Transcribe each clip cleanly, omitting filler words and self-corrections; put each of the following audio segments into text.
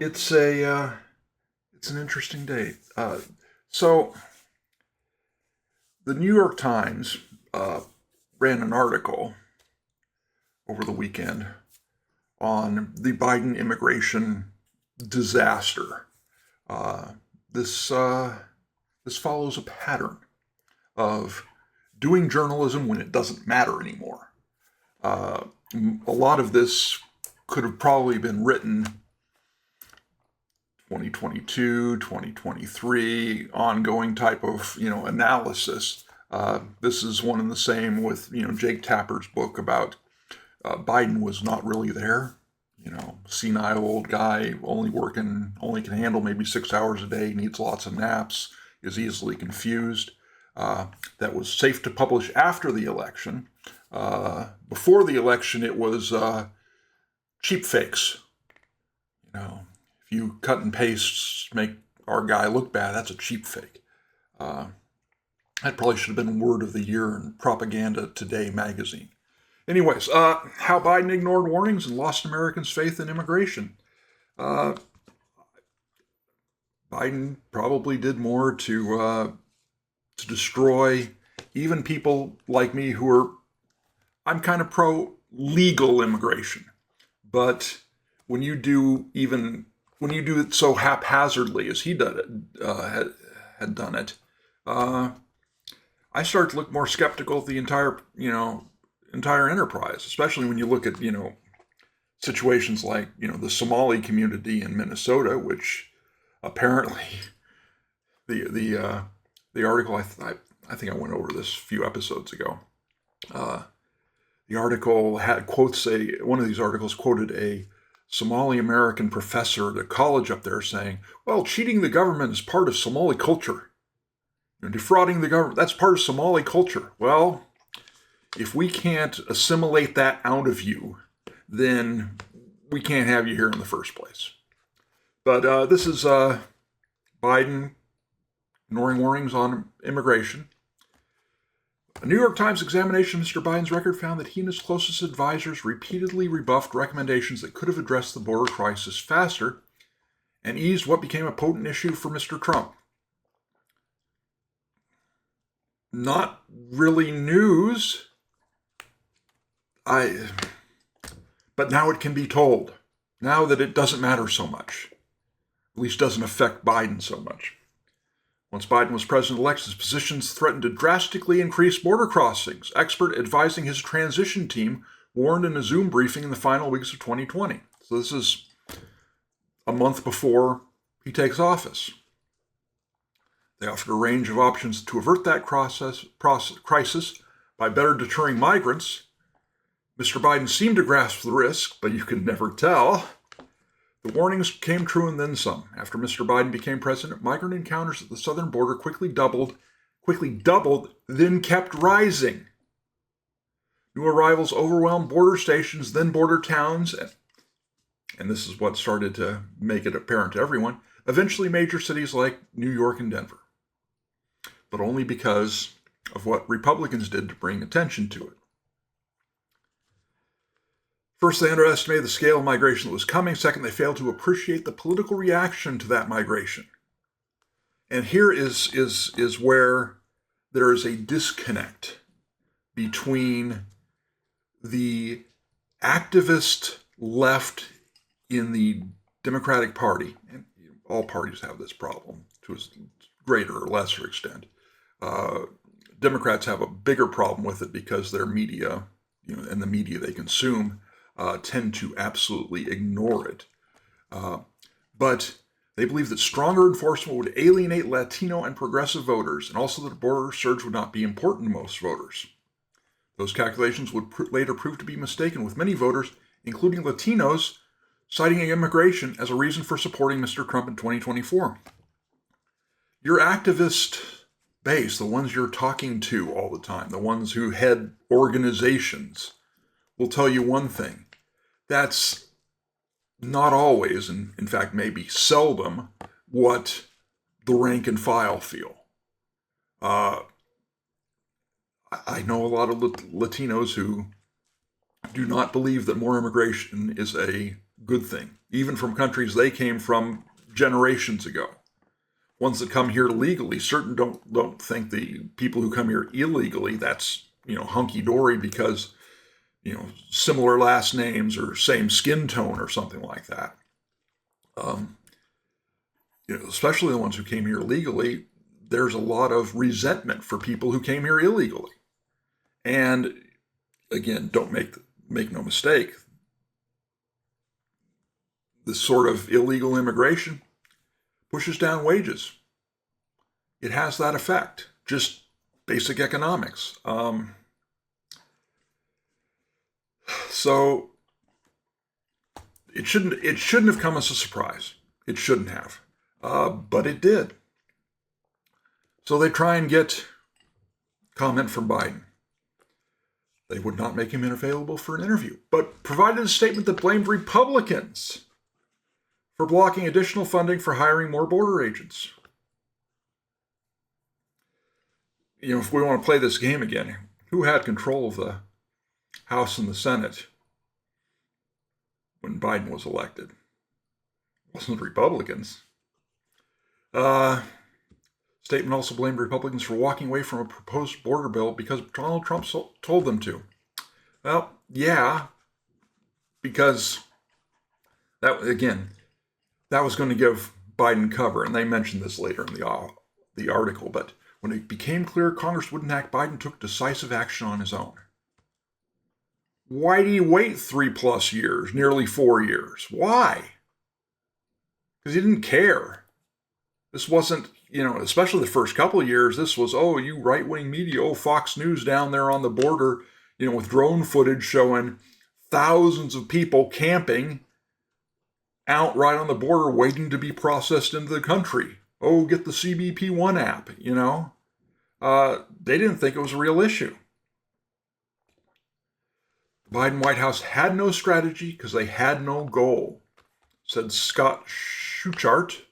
It's an interesting day. So the New York Times ran an article over the weekend on the Biden immigration disaster. Uh, this follows a pattern of doing journalism when it doesn't matter anymore. Uh, a lot of this could have probably been written 2022, 2023, ongoing type of analysis. This is one and the same with Jake Tapper's book about Biden was not really there. Senile old guy, only can handle maybe 6 hours a day, needs lots of naps, is easily confused. That was safe to publish after the election. Before the election, it was cheap fakes. If you cut and paste, make our guy look bad, that's a cheap fake. That probably should have been word of the year in Propaganda Today magazine. Anyways, how Biden ignored warnings and lost Americans' faith in immigration. Uh, Biden probably did more to destroy even people like me who are, I'm kind of pro legal immigration. But when you do it so haphazardly as he did it, had done it, I start to look more skeptical of the entire enterprise, especially when you look at situations like the Somali community in Minnesota, which apparently the article I think I went over this a few episodes ago. The article had one of these articles quoted a Somali American professor at a college up there saying, "Well, cheating the government is part of Somali culture. Defrauding the government, that's part of Somali culture." Well, if we can't assimilate that out of you, then we can't have you here in the first place. But this is Biden ignoring warnings on immigration. A New York Times examination of Mr. Biden's record found that he and his closest advisors repeatedly rebuffed recommendations that could have addressed the border crisis faster and eased what became a potent issue for Mr. Trump. Not really news. But now it can be told. Now that it doesn't matter so much. At least doesn't affect Biden so much. Once Biden was president-elect, his positions threatened to drastically increase border crossings. Expert advising his transition team warned in a Zoom briefing in the final weeks of 2020. So this is a month before he takes office. They offered a range of options to avert that crisis by better deterring migrants. Mr. Biden seemed to grasp the risk, but you can never tell. The warnings came true and then some. After Mr. Biden became president, migrant encounters at the southern border quickly doubled, then kept rising. New arrivals overwhelmed border stations, then border towns, and this is what started to make it apparent to everyone, eventually major cities like New York and Denver. But only because of what Republicans did to bring attention to it. First, they underestimated the scale of migration that was coming. Second, they failed to appreciate the political reaction to that migration. And here is where there is a disconnect between the activist left in the Democratic Party, and all parties have this problem to a greater or lesser extent. Democrats have a bigger problem with it because their media, and the media they consume, tend to absolutely ignore it. But they believe that stronger enforcement would alienate Latino and progressive voters, and also that a border surge would not be important to most voters. Those calculations would later prove to be mistaken, with many voters, including Latinos, citing immigration as a reason for supporting Mr. Trump in 2024. Your activist base, the ones you're talking to all the time, the ones who head organizations, will tell you one thing. That's not always, and in fact maybe seldom, what the rank and file feel. I know a lot of Latinos who do not believe that more immigration is a good thing, even from countries they came from generations ago. Ones that come here legally, certain don't think the people who come here illegally, that's, hunky-dory because, similar last names or same skin tone or something like that. Especially the ones who came here legally, there's a lot of resentment for people who came here illegally. And again, don't make no mistake, this sort of illegal immigration pushes down wages. It has that effect, just basic economics. So it shouldn't have come as a surprise. It shouldn't have, but it did. So they try and get comment from Biden. They would not make him available for an interview, but provided a statement that blamed Republicans for blocking additional funding for hiring more border agents. If we want to play this game again, who had control of the House and the Senate when Biden was elected? It wasn't the Republicans. Statement also blamed Republicans for walking away from a proposed border bill because Donald Trump told them to. Well, yeah, because that was going to give Biden cover, and they mentioned this later in the article, but when it became clear Congress wouldn't act, Biden took decisive action on his own. Why do you wait 3+ years, nearly 4 years? Why? Because he didn't care. This wasn't, especially the first couple of years, this was, you right-wing media, Fox News down there on the border, with drone footage showing thousands of people camping out right on the border waiting to be processed into the country. Get the CBP1 app, They didn't think it was a real issue. The Biden White House had no strategy because they had no goal, said Scott Schuchart,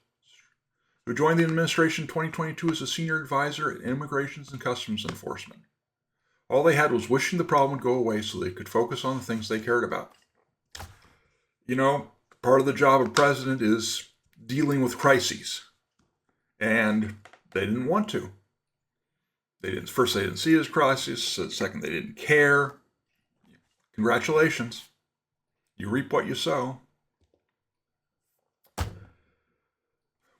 who joined the administration in 2022 as a senior advisor at Immigrations and Customs Enforcement. All they had was wishing the problem would go away so they could focus on the things they cared about. Part of the job of president is dealing with crises. And they didn't want to. First, they didn't see it as crisis. Second, they didn't care. Congratulations. You reap what you sow.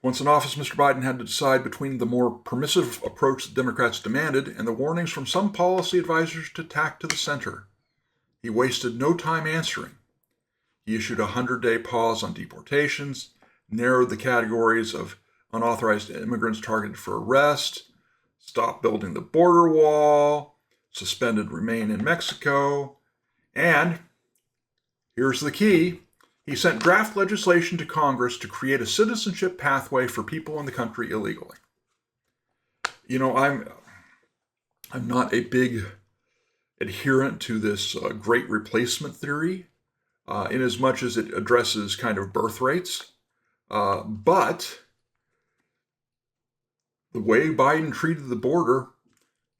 Once in office, Mr. Biden had to decide between the more permissive approach the Democrats demanded and the warnings from some policy advisors to tack to the center. He wasted no time answering. He issued a 100-day pause on deportations, narrowed the categories of unauthorized immigrants targeted for arrest, stopped building the border wall, suspended Remain in Mexico, and, here's the key, he sent draft legislation to Congress to create a citizenship pathway for people in the country illegally. I'm not a big adherent to this great replacement theory, in as much as it addresses kind of birth rates, but the way Biden treated the border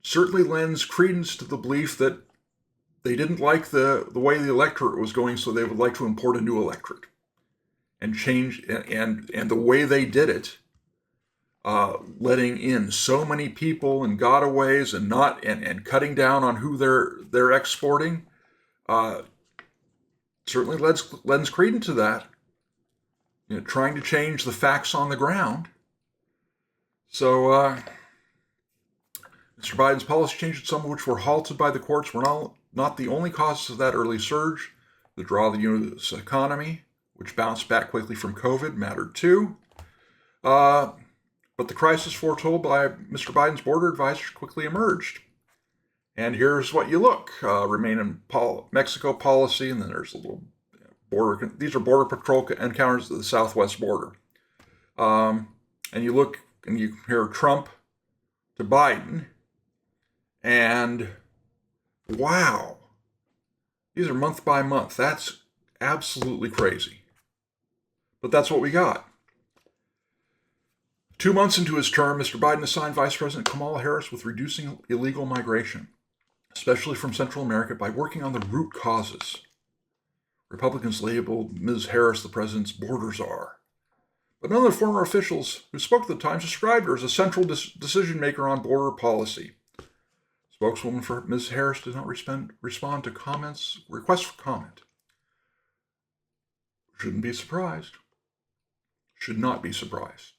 certainly lends credence to the belief that they didn't like the way the electorate was going, so they would like to import a new electorate and change. And the way they did it, letting in so many people and gotaways and cutting down on who they're exporting, certainly lends credence to that. Trying to change the facts on the ground. So, Mr. Biden's policy changes, some of which were halted by the courts, were not the only causes of that early surge. The draw of the U.S. economy, which bounced back quickly from COVID, mattered too. But the crisis foretold by Mr. Biden's border advisors quickly emerged. And here's what you look. Remain in Mexico policy, and then there's a little border. These are Border Patrol encounters at the southwest border. And you look and you compare Trump to Biden, and wow, these are month by month. That's absolutely crazy. But that's what we got. 2 months into his term, Mr. Biden assigned Vice President Kamala Harris with reducing illegal migration, especially from Central America, by working on the root causes. Republicans labeled Ms. Harris the president's border czar. But none of the former officials who spoke at the Times described her as a central decision maker on border policy. Spokeswoman for Ms. Harris did not respond to requests for comment. Shouldn't be surprised. Should not be surprised.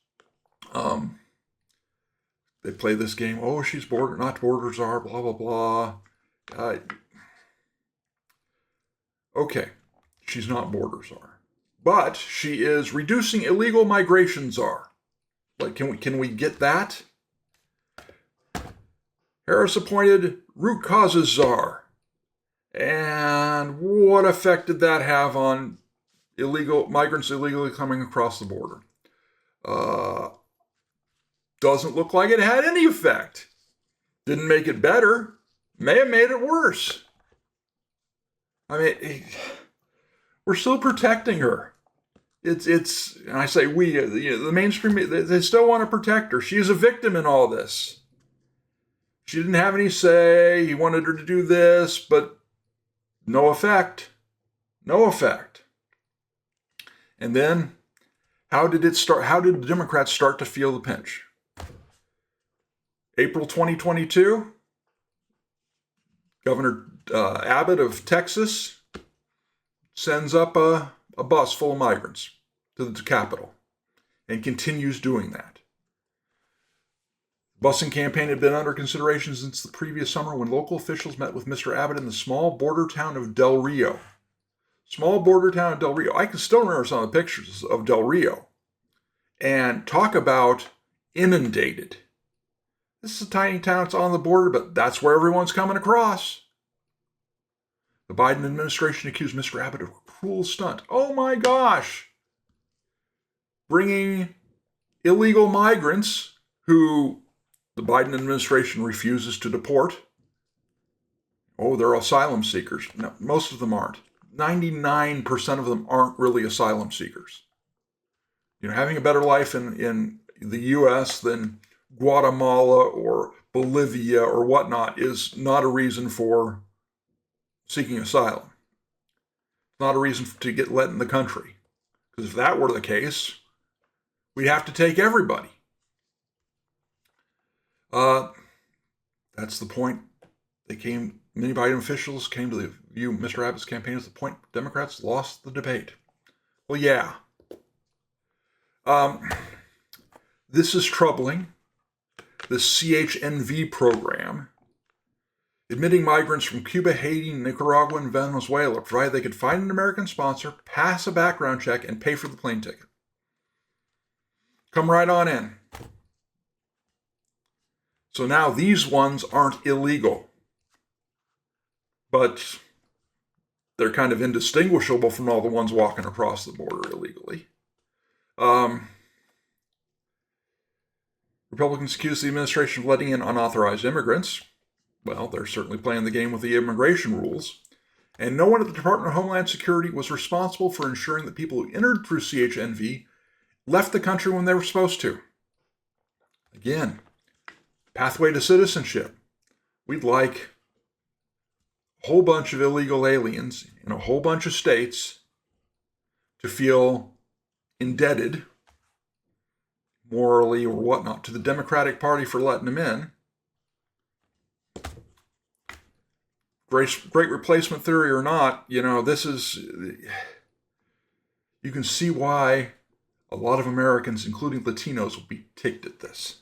They play this game. Oh, she's not border czar. Blah blah blah. Okay, she's not border czar, but she is reducing illegal migration czar. Like, can we get that? Harris appointed root causes czar. And what effect did that have on migrants illegally coming across the border? Doesn't look like it had any effect. Didn't make it better. May have made it worse. I mean, we're still protecting her. It's and I say we, the mainstream, they still want to protect her. She's a victim in all this. She didn't have any say. He wanted her to do this, but no effect. No effect. And then, how did it start? How did the Democrats start to feel the pinch? April 2022, Governor Abbott of Texas sends up a bus full of migrants to the Capitol and continues doing that. The busing campaign had been under consideration since the previous summer when local officials met with Mr. Abbott in the small border town of Del Rio. Small border town of Del Rio. I can still remember some of the pictures of Del Rio. And talk about inundated. This is a tiny town, it's on the border, but that's where everyone's coming across. The Biden administration accused Mr. Abbott of a cruel stunt. Oh my gosh! Bringing illegal migrants who the Biden administration refuses to deport. Oh, they're asylum seekers. No, most of them aren't. 99% of them aren't really asylum seekers. You know, having a better life in the U.S. than Guatemala or Bolivia or whatnot is not a reason for seeking asylum. Not a reason to get let in the country. Because if that were the case, we'd have to take everybody. That's the point. Many Biden officials came to the view of Mr. Abbott's campaign as the point Democrats lost the debate. Well, yeah. This is troubling. The CHNV program, admitting migrants from Cuba, Haiti, Nicaragua, and Venezuela, provided they could find an American sponsor, pass a background check, and pay for the plane ticket. Come right on in. So now these ones aren't illegal, but they're kind of indistinguishable from all the ones walking across the border illegally. Republicans accuse the administration of letting in unauthorized immigrants. Well, they're certainly playing the game with the immigration rules. And no one at the Department of Homeland Security was responsible for ensuring that people who entered through CHNV left the country when they were supposed to. Again, pathway to citizenship. We'd like a whole bunch of illegal aliens in a whole bunch of states to feel indebted, morally or whatnot, to the Democratic Party for letting them in. Great replacement theory or not, this is, you can see why a lot of Americans, including Latinos, will be ticked at this.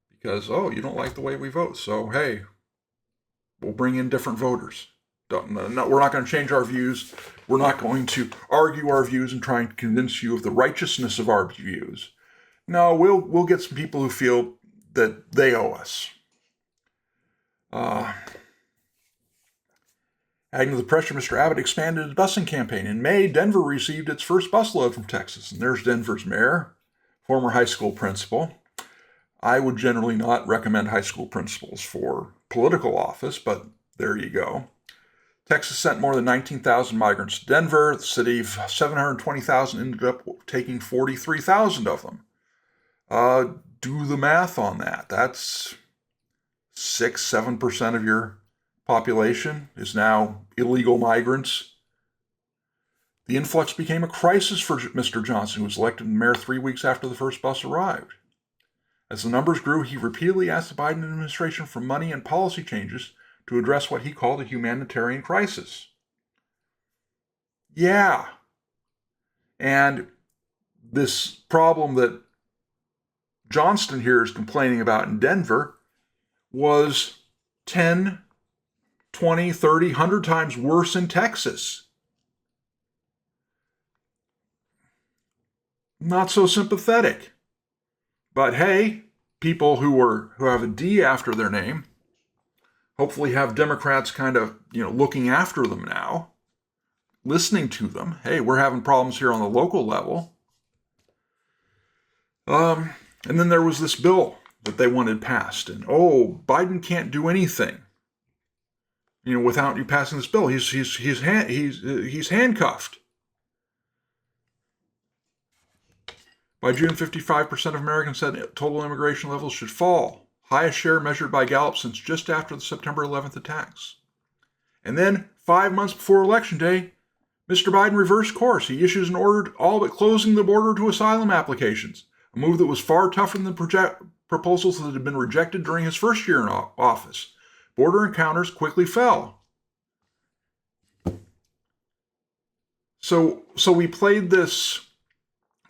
Because, you don't like the way we vote, so hey, we'll bring in different voters. We're not going to change our views. We're not going to argue our views and try and convince you of the righteousness of our views. No, we'll get some people who feel that they owe us. Adding to the pressure, Mr. Abbott expanded his busing campaign. In May, Denver received its first busload from Texas. And there's Denver's mayor, former high school principal. I would generally not recommend high school principals for political office, but there you go. Texas sent more than 19,000 migrants to Denver. The city of 720,000 ended up taking 43,000 of them. Do the math on that. That's 6-7% of your population is now illegal migrants The influx became a crisis for Mr. Johnson, who was elected mayor 3 weeks after the first bus arrived. As the numbers grew, he repeatedly asked the Biden administration for money and policy changes to address what he called a humanitarian crisis. Yeah. And this problem that Johnston here is complaining about in Denver was 10, 20, 30, 100 times worse in Texas. Not so sympathetic. But hey, people who have a D after their name hopefully have Democrats kind of, looking after them now, listening to them. Hey, we're having problems here on the local level. And then there was this bill that they wanted passed, and Biden can't do anything, without you passing this bill. He's handcuffed. By June, 55% of Americans said total immigration levels should fall, highest share measured by Gallup since just after the September 11th attacks. And then, 5 months before Election Day, Mr. Biden reversed course. He issues an order all but closing the border to asylum applications, a move that was far tougher than the proposals that had been rejected during his first year in office. Border encounters quickly fell. So we played this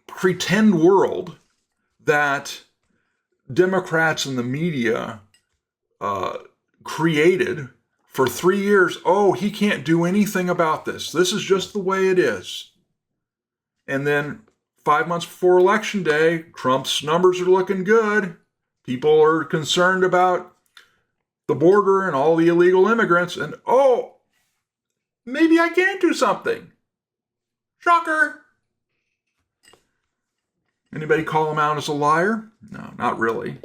pretend world that Democrats and the media created for 3 years. He can't do anything about this. This is just the way it is. And then 5 months before Election Day, Trump's numbers are looking good. People are concerned about the border and all the illegal immigrants. And maybe I can do something. Shocker. Anybody call him out as a liar? No, not really.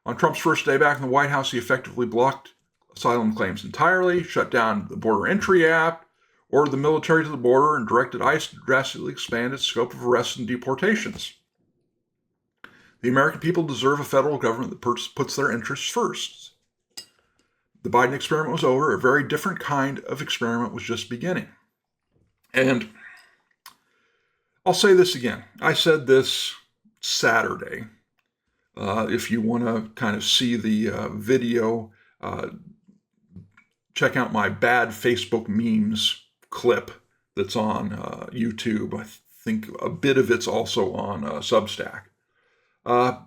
On Trump's first day back in the White House, he effectively blocked asylum claims entirely, shut down the Border Entry Act, ordered the military to the border, and directed ICE to drastically expand its scope of arrests and deportations. The American people deserve a federal government that puts their interests first. The Biden experiment was over. A very different kind of experiment was just beginning. And I'll say this again. I said this Saturday. If you want to kind of see the video, check out my bad Facebook memes clip that's on YouTube. I think a bit of it's also on Substack. The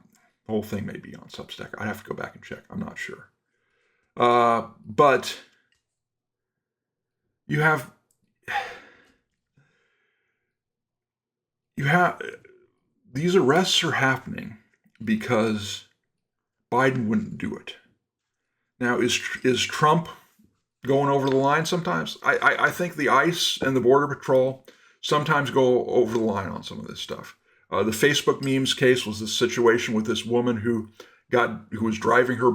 whole thing may be on Substack. I'd have to go back and check. I'm not sure. But you have these arrests are happening because Biden wouldn't do it. Now, is Trump going over the line sometimes? I think the ICE and the Border Patrol sometimes go over the line on some of this stuff. The Facebook memes case was this situation with this woman who was driving her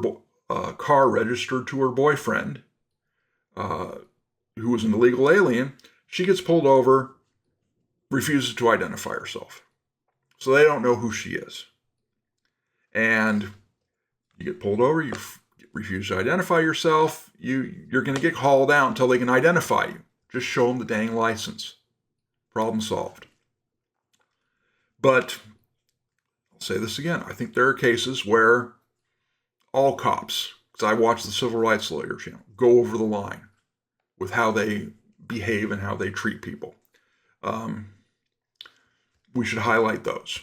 car registered to her boyfriend, who was an illegal alien. She gets pulled over, refuses to identify herself. So they don't know who she is. And you get pulled over, you refuse to identify yourself, you're going to get hauled out until they can identify you. Just show them the dang license. Problem solved. But I'll say this again. I think there are cases where all cops, because I watch the Civil Rights Lawyer channel, go over the line with how they behave and how they treat people. We should highlight those.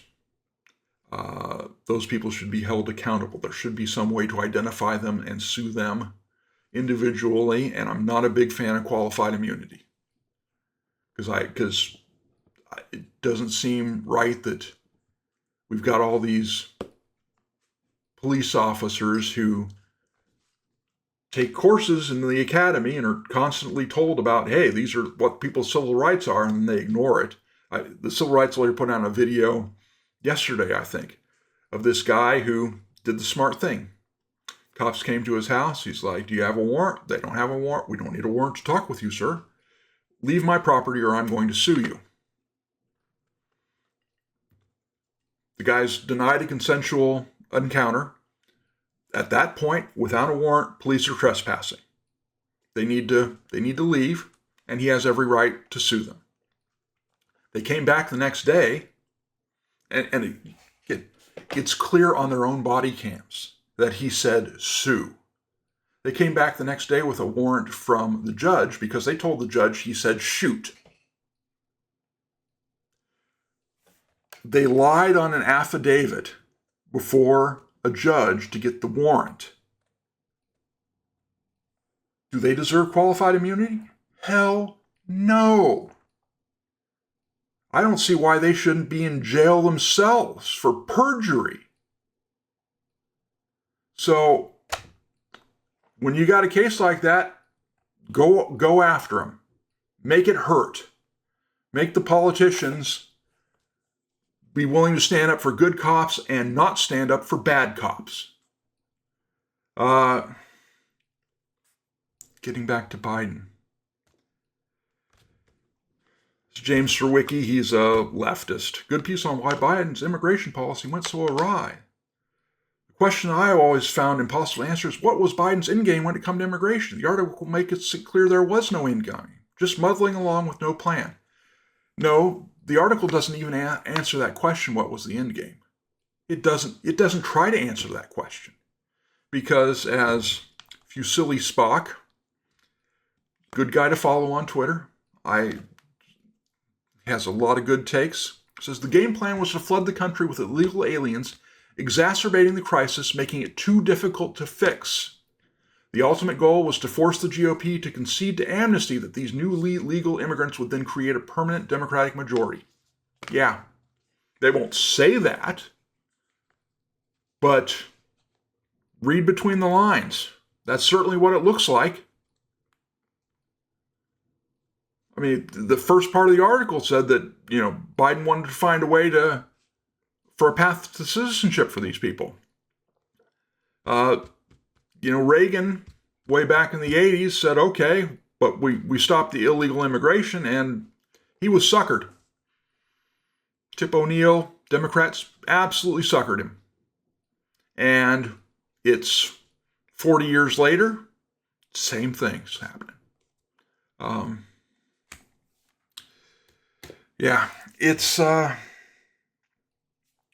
Those people should be held accountable. There should be some way to identify them and sue them individually. And I'm not a big fan of qualified immunity because it doesn't seem right that we've got all these police officers who take courses in the academy and are constantly told about, hey, these are what people's civil rights are, and they ignore it. The Civil Rights Lawyer put out a video yesterday, I think, of this guy who did the smart thing. Cops came to his house. He's like, do you have a warrant? They don't have a warrant. We don't need a warrant to talk with you, sir. Leave my property or I'm going to sue you. The guy's denied a consensual encounter. At that point, without a warrant, police are trespassing. They need to leave, and he has every right to sue them. They came back the next day, and it's clear on their own body cams that he said sue. They came back the next day with a warrant from the judge because they told the judge he said shoot. They lied on an affidavit before a judge to get the warrant. Do they deserve qualified immunity? Hell no. I don't see why they shouldn't be in jail themselves for perjury. So, when you got a case like that, go after them. Make it hurt. Make the politicians be willing to stand up for good cops and not stand up for bad cops. Getting back to Biden. It's James Serwicki, he's a leftist. Good piece on why Biden's immigration policy went so awry. The question I always found impossible to answer is, what was Biden's endgame when it came to immigration? The article makes it clear there was no endgame, just muddling along with no plan. No, the article doesn't even answer that question, what was the endgame? It doesn't try to answer that question. Because as Fusilli Spock, good guy to follow on Twitter, has a lot of good takes, says the game plan was to flood the country with illegal aliens, exacerbating the crisis, making it too difficult to fix. The ultimate goal was to force the GOP to concede to amnesty that these new legal immigrants would then create a permanent Democratic majority. Yeah, they won't say that, but read between the lines. That's certainly what it looks like. I mean, the first part of the article said that, Biden wanted to find a way for a path to citizenship for these people. Reagan, way back in the 80s, said, okay, but we stopped the illegal immigration, and he was suckered. Tip O'Neill, Democrats absolutely suckered him. And it's 40 years later, same thing's happening.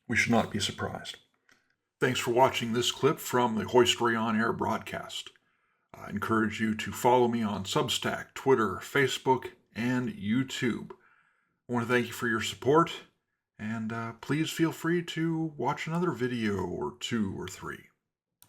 We should not be surprised. Thanks for watching this clip from the Hoystory On Air broadcast. I encourage you to follow me on Substack, Twitter, Facebook, and YouTube. I want to thank you for your support, and please feel free to watch another video or 2 or 3.